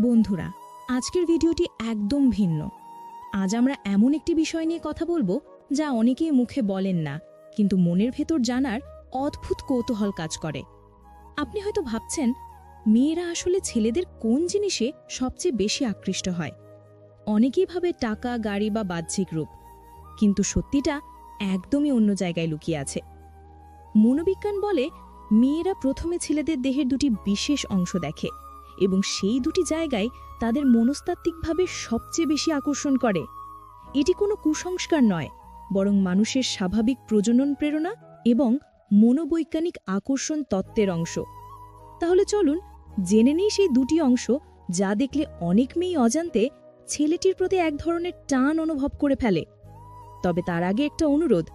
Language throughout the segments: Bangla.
বন্ধুরা, আজকের ভিডিওটি একদম ভিন্ন। আজ আমরা এমন একটি বিষয় নিয়ে কথা বলবো যা অনেকেই মুখে বলেন না, কিন্তু মনের ভেতর জানার অদ্ভুত কৌতূহল কাজ করে। আপনি হয়তো ভাবছেন, মেয়েরা আসলে ছেলেদের কোন জিনিসে সবচেয়ে বেশি আকৃষ্ট হয়? অনেকেই ভাবে টাকা, গাড়ি বা বাহ্যিক রূপ, কিন্তু সত্যিটা একদমই অন্য জায়গায় লুকিয়ে আছে। মনোবিজ্ঞান বলে, মেয়েরা প্রথমে ছেলেদের দেহের দুটি বিশেষ অংশ দেখে এবং সেই দুটি জায়গায় তাদের মনস্তাত্ত্বিকভাবে সবচেয়ে বেশি আকর্ষণ করে। এটি কোনো কুসংস্কার নয়, বরং মানুষের স্বাভাবিক প্রজনন প্রেরণা এবং মনোবৈজ্ঞানিক আকর্ষণ তত্ত্বের অংশ। তাহলে চলুন জেনে নিই সেই দুটি অংশ যা দেখলে অনেক মেয়েই অজান্তে ছেলেটির প্রতি এক ধরনের টান অনুভব করে ফেলে। তবে তার আগে একটা অনুরোধ,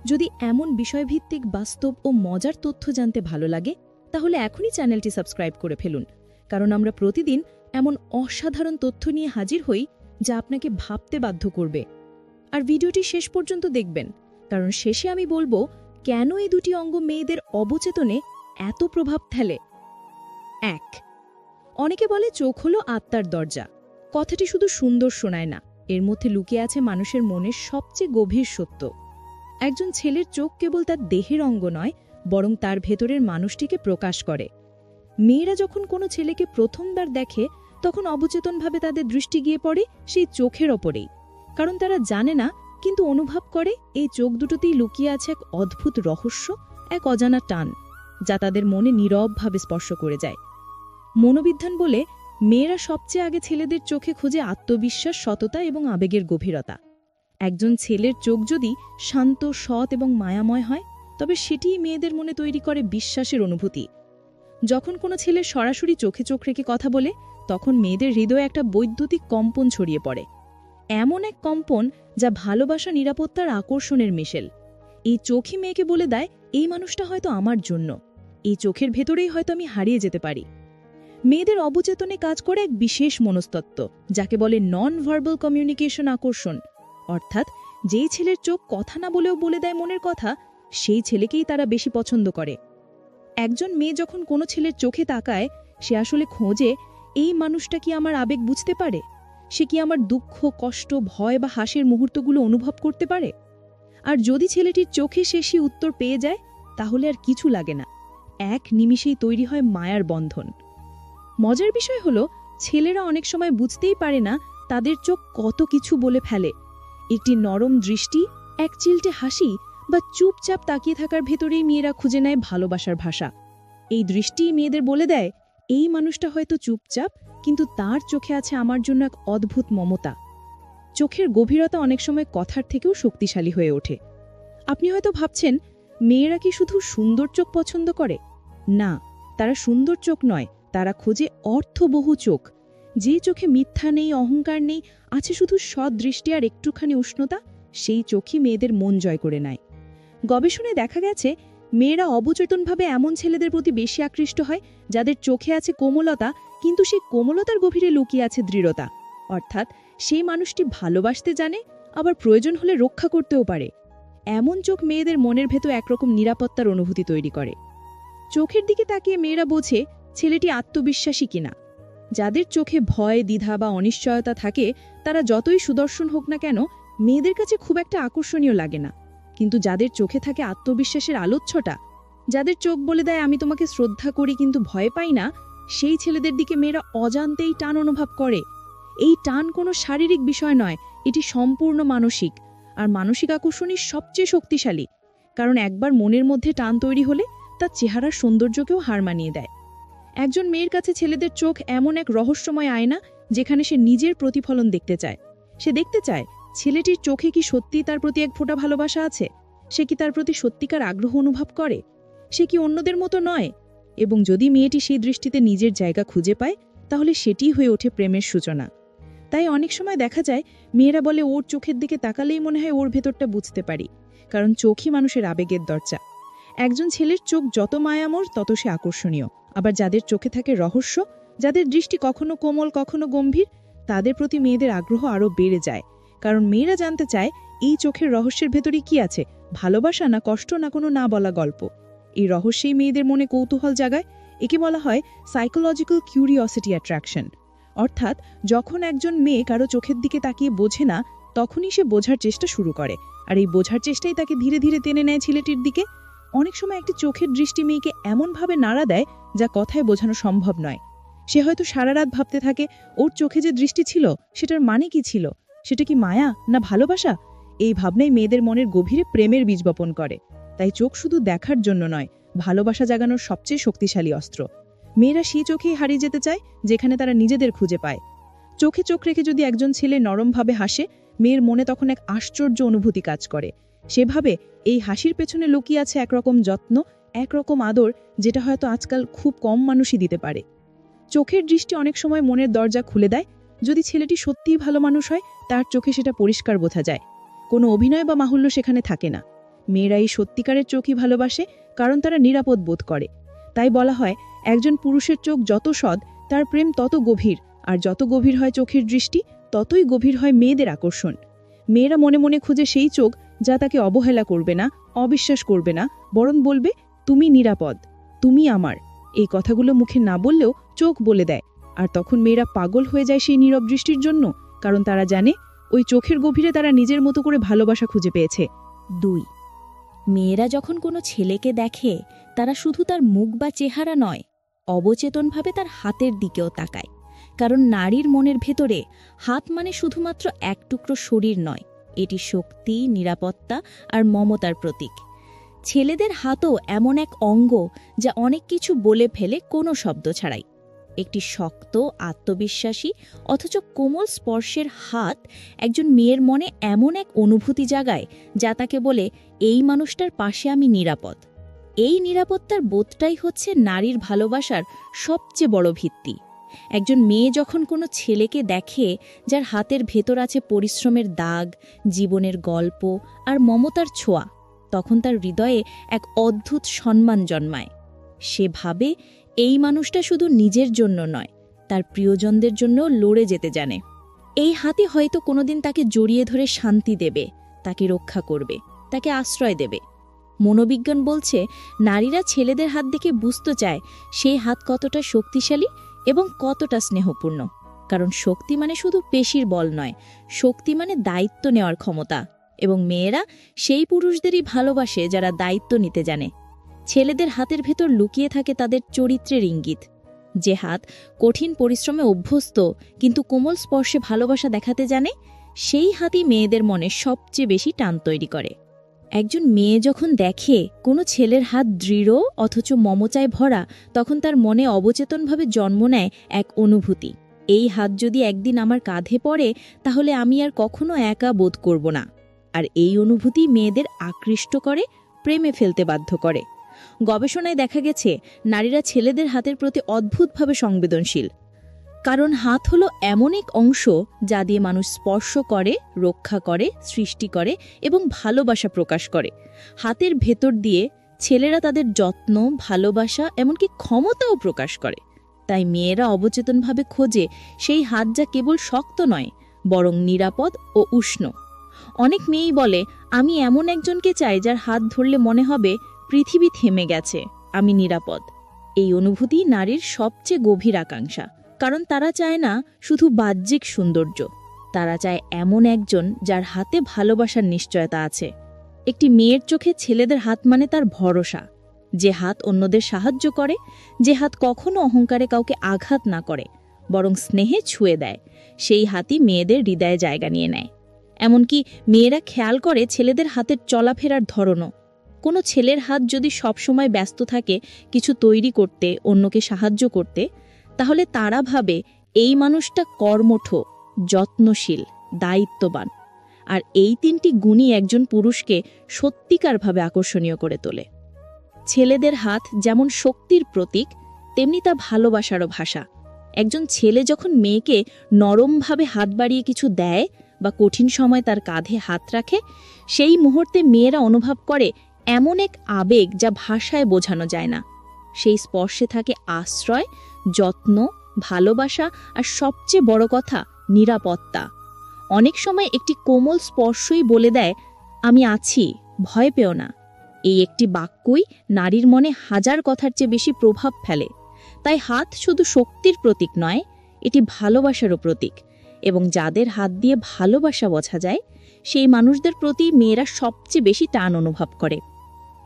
যদি এমন বিষয়ভিত্তিক বাস্তব ও মজার তথ্য জানতে ভালো লাগে তাহলে এখনই চ্যানেলটি সাবস্ক্রাইব করে ফেলুন, কারণ আমরা প্রতিদিন এমন অসাধারণ তথ্য নিয়ে হাজির হই যা আপনাকে ভাবতে বাধ্য করবে। আর ভিডিওটি শেষ পর্যন্ত দেখবেন, কারণ শেষে আমি বলবো কেন এই দুটি অঙ্গ মেয়েদের অবচেতনে এত প্রভাব ফেলে। ১. অনেকে বলে চোখ হলো আত্মার দরজা। কথাটি শুধু সুন্দর শোনায় না, এর মধ্যে লুকিয়ে আছে মানুষের মনের সবচেয়ে গভীর সত্য। একজন ছেলের চোখ কেবল তার দেহের অঙ্গ নয়, বরং তার ভেতরের মানুষটিকে প্রকাশ করে। মেয়েরা যখন কোনো ছেলেকে প্রথমবার দেখে তখন অবচেতনভাবে তাদের দৃষ্টি গিয়ে পড়ে সেই চোখের ওপরেই, কারণ তারা জানে না কিন্তু অনুভব করে এই চোখ দুটোতেই লুকিয়ে আছে এক অদ্ভুত রহস্য, এক অজানা টান যা তাদের মনে নীরবভাবে স্পর্শ করে যায়। মনোবিজ্ঞান বলে, মেয়েরা সবচেয়ে আগে ছেলেদের চোখে খোঁজে আত্মবিশ্বাস, সততা এবং আবেগের গভীরতা। একজন ছেলের চোখ যদি শান্ত, সৎ এবং মায়াময় হয়, তবে সেটিই মেয়েদের মনে তৈরি করে বিশ্বাসের অনুভূতি। যখন কোনো ছেলে সরাসরি চোখে চোখ রেখে কথা বলে, তখন মেয়েদের হৃদয়ে একটা বৈদ্যুতিক কম্পন ছড়িয়ে পড়ে, এমন এক কম্পন যা ভালোবাসা, নিরাপত্তার আকর্ষণের মিশেল। এই চোখই মেয়েকে বলে দেয়, এই মানুষটা হয়তো আমার জন্য, এই চোখের ভেতরেই হয়তো আমি হারিয়ে যেতে পারি। মেয়েদের অবচেতনে কাজ করে এক বিশেষ মনস্তত্ত্ব, যাকে বলে নন ভার্বাল কমিউনিকেশন আকর্ষণ। অর্থাৎ যেই ছেলের চোখ কথা না বলেও বলে দেয় মনের কথা, সেই ছেলেকেই তারা বেশি পছন্দ করে। একজন মেয়ে যখন কোনো ছেলের চোখে তাকায়, সে আসলে খোঁজে, এই মানুষটা কি আমার আবেগ বুঝতে পারে? সে কি আমার দুঃখ, কষ্ট, ভয় বা হাসির মুহূর্তগুলো অনুভব করতে পারে? আর যদি ছেলেটির চোখে সে সেই উত্তর পেয়ে যায়, তাহলে আর কিছু লাগে না, এক নিমিষেই তৈরি হয় মায়ার বন্ধন। মজার বিষয় হলো, ছেলেরা অনেক সময় বুঝতেই পারে না তাদের চোখ কত কিছু বলে ফেলে। একটি নরম দৃষ্টি, এক চিলটে হাসি বা চুপচাপ তাকিয়ে থাকার ভেতরেই মেয়েরা খুঁজে নেয় ভালোবাসার ভাষা। এই দৃষ্টিই মেয়েদের বলে দেয়, এই মানুষটা হয়তো চুপচাপ, কিন্তু তার চোখে আছে আমার জন্য এক অদ্ভুত মমতা। চোখের গভীরতা অনেক সময় কথার থেকেও শক্তিশালী হয়ে ওঠে। আপনি হয়তো ভাবছেন, মেয়েরা কি শুধু সুন্দর চোখ পছন্দ করে? না, তারা সুন্দর চোখ নয়, তারা খোঁজে অর্থবহু চোখ। যে চোখে মিথ্যা নেই, অহংকার নেই, আছে শুধু সৎ দৃষ্টি আর একটুখানি উষ্ণতা, সেই চোখই মেয়েদের মন জয় করে নেয়। গবেষণায় দেখা গেছে, মেয়েরা অবচেতনভাবে এমন ছেলেদের প্রতি বেশি আকৃষ্ট হয় যাদের চোখে আছে কোমলতা, কিন্তু সেই কোমলতার গভীরে লুকিয়ে আছে দৃঢ়তা। অর্থাৎ সেই মানুষটি ভালোবাসতে জানে, আবার প্রয়োজন হলে রক্ষা করতেও পারে। এমন চোখ মেয়েদের মনের ভেতর একরকম নিরাপত্তার অনুভূতি তৈরি করে। চোখের দিকে তাকিয়ে মেয়েরা বোঝে ছেলেটি আত্মবিশ্বাসী কিনা। যাদের চোখে ভয়, দ্বিধা বা অনিশ্চয়তা থাকে, তারা যতই সুদর্শন হোক না কেন, মেয়েদের কাছে খুব একটা আকর্ষণীয় লাগে না। কিন্তু যাদের চোখে থাকে আত্মবিশ্বাসের আলোচ্ছটা, যাদের চোখ বলে দেয় আমি তোমাকে শ্রদ্ধা করি কিন্তু ভয় পাই না, সেই ছেলেদের দিকে মেয়েরা অজান্তেই টান অনুভব করে। এই টান কোনো শারীরিক বিষয় নয়, এটি সম্পূর্ণ মানসিক। আর মানসিক আকর্ষণই সবচেয়ে শক্তিশালী, কারণ একবার মনের মধ্যে টান তৈরি হলে তার চেহারার সৌন্দর্যকেও হার মানিয়ে দেয়। একজন মেয়ের কাছে ছেলেদের চোখ এমন এক রহস্যময় আয়না, যেখানে সে নিজের প্রতিফলন দেখতে চায়। সে দেখতে চায় ছেলেটির চোখে কি সত্যি তার প্রতি এক ফোঁটা ভালোবাসা আছে, সে কি তার প্রতি সত্যিকার আগ্রহ অনুভব করে, সে কি অন্যদের মতো নয়। এবং যদি মেয়েটি সেই দৃষ্টিতে নিজের জায়গা খুঁজে পায়, তাহলে সেটিই হয়ে ওঠে প্রেমের সূচনা। তাই অনেক সময় দেখা যায়, মেয়েরা বলে ওর চোখের দিকে তাকালেই মনে হয় ওর ভেতরটা বুঝতে পারি, কারণ চোখই মানুষের আবেগের দরজা। একজন ছেলের চোখ যত মায়াময়, তত সে আকর্ষণীয়। আবার যাদের চোখে থাকে রহস্য, যাদের দৃষ্টি কখনো কোমল, কখনো গম্ভীর, তাদের প্রতি মেয়েদের আগ্রহ আরও বেড়ে যায়। কারণ মেয়েরা জানতে চায়, এই চোখের রহস্যের ভেতরে কি আছে, ভালোবাসা না কষ্ট না কোনো না বলা গল্প। এই রহস্যেই মেয়েদের মনে কৌতূহল জাগায়। একে বলা হয় সাইকোলজিক্যাল কিউরিওসিটি অ্যাট্রাকশন। অর্থাৎ যখন একজন মেয়ে কারো চোখের দিকে তাকিয়ে বোঝে না, তখনই সে বোঝার চেষ্টা শুরু করে, আর এই বোঝার চেষ্টাই তাকে ধীরে ধীরে টেনে নেয় ছেলেটির দিকে। অনেক সময় একটি চোখের দৃষ্টি মেয়েকে এমনভাবে নাড়া দেয় যা কথায় বোঝানো সম্ভব নয়। সে হয়তো সারা রাত ভাবতে থাকে ওর চোখে যে দৃষ্টি ছিল সেটার মানে কি ছিল, সেটা কি মায়া না ভালোবাসা। এই ভাবনাই মেয়েদের মনের গভীরে প্রেমের বীজ বপন করে। তাই চোখ শুধু দেখার জন্য নয়, ভালোবাসা জাগানোর সবচেয়ে শক্তিশালী অস্ত্র। মেয়েরা সেই চোখেই হারিয়ে যেতে চায় যেখানে তারা নিজেদের খুঁজে পায়। চোখে চোখ রেখে যদি একজন ছেলে নরমভাবে হাসে, মেয়ের মনে তখন এক আশ্চর্য অনুভূতি কাজ করে। সেভাবে এই হাসির পেছনে লুকিয়ে আছে একরকম যত্ন, একরকম আদর, যেটা হয়তো আজকাল খুব কম মানুষই দিতে পারে। চোখের দৃষ্টি অনেক সময় মনের দরজা খুলে দেয়। যদি ছেলেটি সত্যিই ভালো মানুষ হয়, তার চোখে সেটা পরিষ্কার বোঝা যায়। কোনো অভিনয় বা মাহুল্য সেখানে থাকে না। মেয়েরা এই সত্যিকারের চোখই ভালোবাসে, কারণ তারা নিরাপদ বোধ করে। তাই বলা হয়, একজন পুরুষের চোখ যত সৎ, তার প্রেম তত গভীর, আর যত গভীর হয় চোখের দৃষ্টি, ততই গভীর হয় মেয়েদের আকর্ষণ। মেয়েরা মনে মনে খুঁজে সেই চোখ যা তাকে অবহেলা করবে না, অবিশ্বাস করবে না, বরং বলবে, তুমি নিরাপদ, তুমি আমার। এই কথাগুলো মুখে না বললেও চোখ বলে দেয়। আর তখন মেয়েরা পাগল হয়ে যায় সেই নীরব দৃষ্টির জন্য, কারণ তারা জানে ওই চোখের গভীরে তারা নিজের মতো করে ভালোবাসা খুঁজে পেয়েছে। 2. মেয়েরা যখন কোনো ছেলেকে দেখে, তারা শুধু তার মুখ বা চেহারা নয়, অবচেতনভাবে তার হাতের দিকেও তাকায়। কারণ নারীর মনের ভেতরে হাত মানে শুধুমাত্র এক টুকরো শরীর নয়, এটি শক্তি, নিরাপত্তা আর মমতার প্রতীক। ছেলেদের হাতও এমন এক অঙ্গ যা অনেক কিছু বলে ফেলে কোনো শব্দ ছাড়াই। একটি শক্ত, আত্মবিশ্বাসী অথচ কোমল স্পর্শের হাত একজন মেয়ের মনে এমন এক অনুভূতি জাগায় যা তাকে বলে, এই মানুষটার পাশে আমি নিরাপদ। এই নিরাপত্তার বোধটাই হচ্ছে নারীর ভালোবাসার সবচেয়ে বড় ভিত্তি। একজন মেয়ে যখন কোনো ছেলেকে দেখে যার হাতের ভেতর আছে পরিশ্রমের দাগ, জীবনের গল্প আর মমতার ছোঁয়া, তখন তার হৃদয়ে এক অদ্ভুত সম্মান জন্মায়। সে ভাবে, এই মানুষটা শুধু নিজের জন্য নয়, তার প্রিয়জনদের জন্য লড়ে যেতে জানে। এই হাতে হয়তো কোনোদিন তাকে জড়িয়ে ধরে শান্তি দেবে, তাকে রক্ষা করবে, তাকে আশ্রয় দেবে। মনোবিজ্ঞান বলছে, নারীরা ছেলেদের হাত দেখে বুঝতে চায় সেই হাত কতটা শক্তিশালী এবং কতটা স্নেহপূর্ণ। কারণ শক্তি মানে শুধু পেশির বল নয়, শক্তি মানে দায়িত্ব নেওয়ার ক্ষমতা। এবং মেয়েরা সেই পুরুষদেরই ভালোবাসে যারা দায়িত্ব নিতে জানে। ছেলেদের হাতের ভেতর লুকিয়ে থাকে তাদের চরিত্রের ইঙ্গিত। যে হাত কঠিন পরিশ্রমে অভ্যস্ত কিন্তু কোমল স্পর্শে ভালোবাসা দেখাতে জানে, সেই হাতই মেয়েদের মনে সবচেয়ে বেশি টান তৈরি করে। একজন মেয়ে যখন দেখে কোনো ছেলের হাত দৃঢ় অথচ মমতায় ভরা, তখন তার মনে অবচেতনভাবে জন্ম নেয় এক অনুভূতি, এই হাত যদি একদিন আমার কাঁধে পড়ে তাহলে আমি আর কখনো একা বোধ করব না। আর এই অনুভূতি মেয়েদের আকৃষ্ট করে, প্রেমে ফেলতে বাধ্য করে। গবেষণায় দেখা গেছে, নারীরা ছেলেদের হাতের প্রতি অদ্ভুতভাবে সংবেদনশীল। কারণ হাত হলো এমন এক অংশ যা দিয়ে মানুষ স্পর্শ করে, রক্ষা করে, সৃষ্টি করে এবং ভালোবাসা প্রকাশ করে। হাতের ভেতর দিয়ে ছেলেরা তাদের যত্ন, ভালোবাসা এমনকি ক্ষমতাও প্রকাশ করে। তাই মেয়েরা অবচেতনভাবে খোঁজে সেই হাত যা কেবল শক্ত নয়, বরং নিরাপদ ও উষ্ণ। অনেক মেয়েই বলে, আমি এমন একজনকে চাই যার হাত ধরলে মনে হবে পৃথিবী থেমে গেছে, আমি নিরাপদ। এই অনুভূতি নারীর সবচেয়ে গভীর আকাঙ্ক্ষা। কারণ তারা চায় না শুধু বাহ্যিক সৌন্দর্য, তারা চায় এমন একজন যার হাতে ভালোবাসার নিশ্চয়তা আছে। একটি মেয়ের চোখে ছেলেদের হাত মানে তার ভরসা, যে হাত অন্যদের সাহায্য করে, যে হাত কখনো অহংকারে কাউকে আঘাত না করে, বরং স্নেহে ছুঁয়ে দেয়, সেই হাতই মেয়েদের হৃদয়ে জায়গা নিয়ে নেয়। এমনকি মেয়েরা খেয়াল করে ছেলেদের হাতের চলাফেরার ধরনও। কোনো ছেলের হাত যদি সবসময় ব্যস্ত থাকে কিছু তৈরি করতে, অন্যকে সাহায্য করতে, তাহলে তারা ভাবে এই মানুষটা কর্মঠ, যত্নশীল, দায়িত্ববান। আর এই তিনটি গুণই একজন পুরুষকে সত্যিকারভাবে আকর্ষণীয় করে তোলে। ছেলেদের হাত যেমন শক্তির প্রতীক, তেমনি তা ভালোবাসারও ভাষা। একজন ছেলে যখন মেয়েকে নরমভাবে হাত বাড়িয়ে কিছু দেয় বা কঠিন সময় তার কাঁধে হাত রাখে, সেই মুহূর্তে মেয়েরা অনুভব করে এমন এক আবেগ যা ভাষায় বোঝানো যায় না। সেই স্পর্শে থাকে আশ্রয়, যত্ন, ভালোবাসা আর সবচেয়ে বড় কথা, নিরাপত্তা। অনেক সময় একটি কোমল স্পর্শই বলে দেয়, আমি আছি, ভয় পেও না। এই একটি বাক্যই নারীর মনে হাজার কথার চেয়ে বেশি প্রভাব ফেলে। তাই হাত শুধু শক্তির প্রতীক নয়, এটি ভালোবাসারও প্রতীক এবং যাদের হাত দিয়ে ভালোবাসা বোঝা যায় সেই মানুষদের প্রতি মেয়েরা সবচেয়ে বেশি টান অনুভব করে।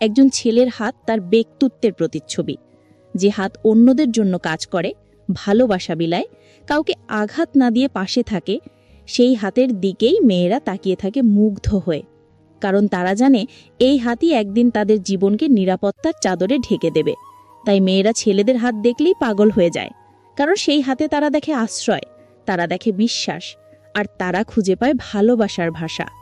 একজন ছেলের হাত তার ব্যক্তিত্বের প্রতিচ্ছবি। যে হাত অন্যদের জন্য কাজ করে, ভালোবাসা বিলায়, কাউকে আঘাত না দিয়ে পাশে থাকে, সেই হাতের দিকেই মেয়েরা তাকিয়ে থাকে মুগ্ধ হয়ে। কারণ তারা জানে এই হাতই একদিন তাদের জীবনকে নিরাপত্তার চাদরে ঢেকে দেবে। তাই মেয়েরা ছেলেদের হাত দেখলেই পাগল হয়ে যায়, কারণ সেই হাতে তারা দেখে আশ্রয়, তারা দেখে বিশ্বাস, আর তারা খুঁজে পায় ভালোবাসার ভাষা।